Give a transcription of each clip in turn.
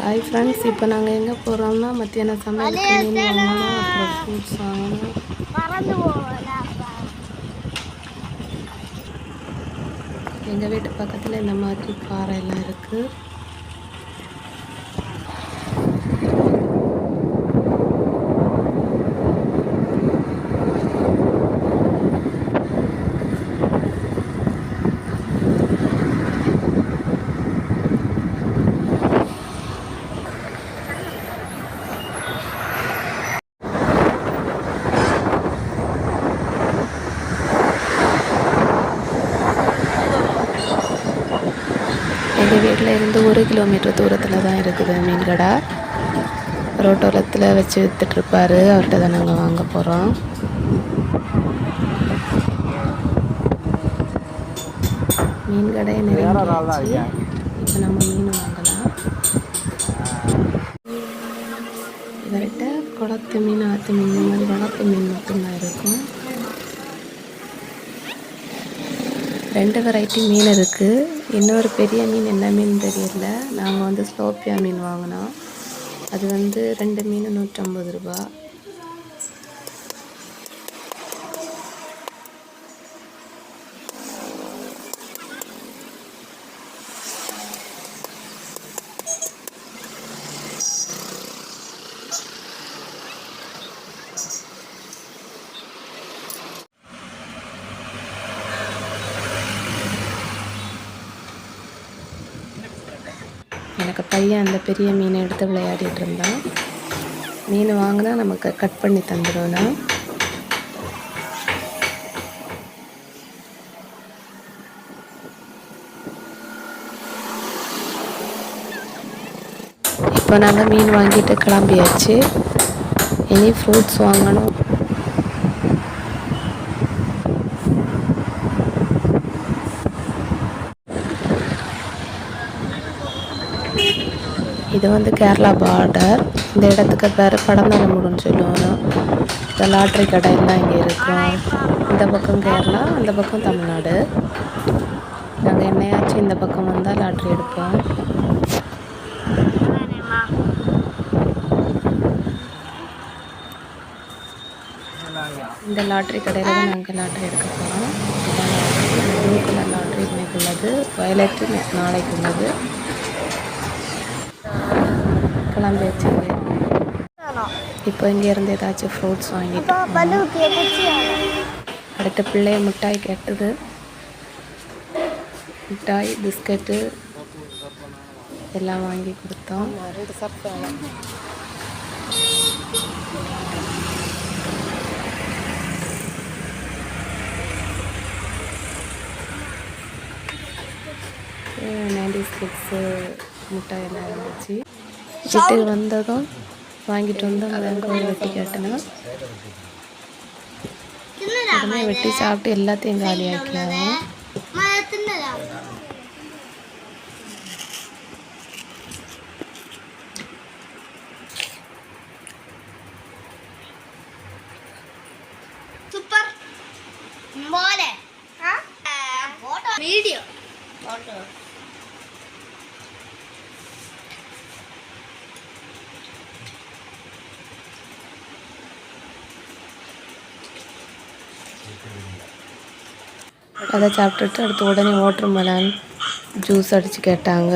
Hi friends, இப்போ நாங்கள் எங்கே போகிறோம்னா மத்தியானம் சமையலுக்கு மீன் வாங்கணும், அப்புறம் ஃப்ரூட்ஸ் வாங்கணும். எங்கள் வீட்டு பக்கத்தில் இந்த மாதிரி பாறை எல்லாம் இருக்குது. எங்கள் வீட்டில் இருந்து 1 கிலோமீட்டர் தூரத்தில் தான் இருக்குது மீன் கடை. ரோட்டோரத்தில் வச்சு விற்றுட்ருப்பார், அவர்கிட்ட தான் நாங்கள் வாங்க போகிறோம். மீன் கடை நிறைய, இப்போ நம்ம மீன் வாங்கலாம். இவர்கிட்ட குளத்து மீன், ஆற்று மீன், இந்த மாதிரி வளர்ப்பு மீன் மட்டும்தான் இருக்கும். 2 வெரைட்டி மீன் இருக்குது. இன்னொரு பெரிய மீன் என்ன மீன் தெரியல. நாங்கள் ஸ்லோப்பியா மீன் வாங்கினோம். அது 2 மீன் 150 ரூபா. எனக்கு பையன் அந்த பெரிய மீனை எடுத்து விளையாடிட்டு இருந்தான். மீன் வாங்கினா நமக்கு கட் பண்ணி தந்துடும்னா. இப்போ நாங்கள் மீன் வாங்கிட்டு கிளம்பியாச்சு. இனி ஃப்ரூட்ஸ் வாங்கணும். இது கேரளா பார்டர். இந்த இடத்துக்கு பேர் படந்தலமுடுன்னு சொல்லுவாங்க. இந்த லாட்ரி கடை எல்லாம் இங்கே இருக்கும். இந்த பக்கம் கேரளா, அந்த பக்கம் தமிழ்நாடு. நாங்கள் என்னையாச்சும் இந்த பக்கம் வந்தால் லாட்ரி எடுப்போம். இந்த லாட்ரி கடையில் தான் நாங்கள் லாட்ரி எடுக்க போகிறோம். ப்ளூ கலர் லாட்ரி இன்னைக்கு உள்ளது, வயலட்டு நாளைக்கு உள்ளது. கிளம்பியாச்சு. இப்போ இங்கேருந்து ஏதாச்சும் ஃப்ரூட்ஸ் வாங்கிட்டு அடுத்த பிள்ளைய மிட்டாய் கேட்டது. மிட்டாய், பிஸ்கட்டு எல்லாம் வாங்கி கொடுத்தோம். கிட்ஸு மிட்டாய் எல்லாம் இருந்துச்சு. வீட்டுக்கு வந்ததும் வாங்கிட்டு வந்து வெங்காயம் வெட்டி கேட்டேன்னா உடனே வெட்டி சாப்பிட்டு எல்லாத்தையும் காலியாக்கியாகும். சூப்பர் மோலே வீடியோ அதை சாப்பிட்டுட்டு அடுத்து உடனே வாட்டர் மெலன் ஜூஸ் அடித்து கேட்டாங்க.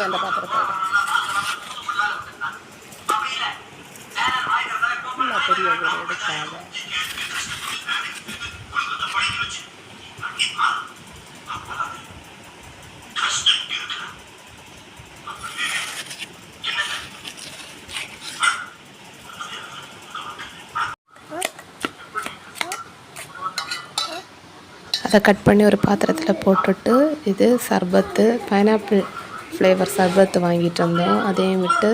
அந்த பாத்திரத்தோட பெரிய எடுக்காத அதை கட் பண்ணி ஒரு பாத்திரத்தில் போட்டுட்டு, இது சர்பத்து, பைனாப்பிள் ஃப்ளேவர் சர்பத்து வாங்கிட்டு வந்தோம். அதையும் விட்டு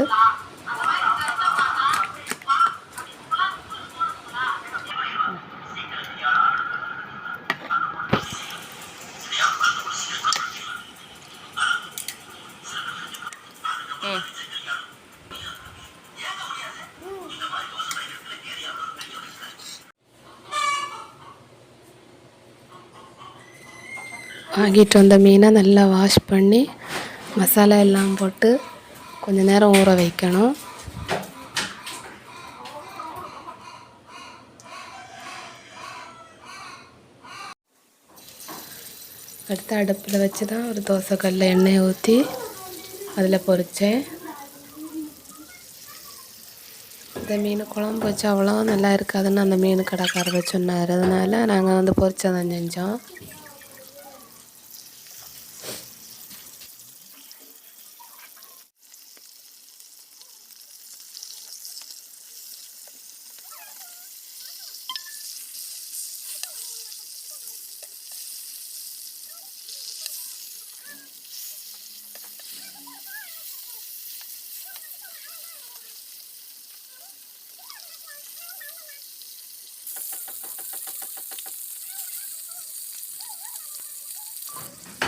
வாங்கிட்டு வந்த மீனை நல்லா வாஷ் பண்ணி மசாலா எல்லாம் போட்டு கொஞ்ச நேரம் ஊற வைக்கணும். அடுத்து அடுப்பில் வச்சு தான் ஒரு தோசைக்கல்லில் எண்ணெயை ஊற்றி அதில் பொரித்தேன். இந்த மீன் குழம்பு வச்சு அவ்வளோ நல்லா இருக்காதுன்னு அந்த மீன் கடைக்காரர் சொன்னார். அதனால் நாங்கள் பொரிச்சதான் செஞ்சோம்.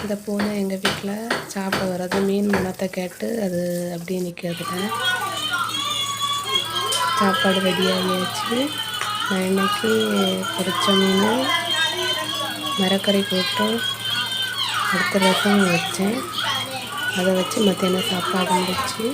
இந்த பூனை எங்கள் வீட்டில் சாப்பிட வர்றது மீன் மணத்தை கேட்டு அது அப்படியே நிற்கிறதுல சாப்பாடு ரெடியாகியாச்சு. நான் இன்றைக்கி பொரிச்ச மீன் மரக்கறி போட்டு அடுத்த ரசம் வச்சேன். அதை வச்சு மத்தியானம் சாப்பாடு முடிச்சு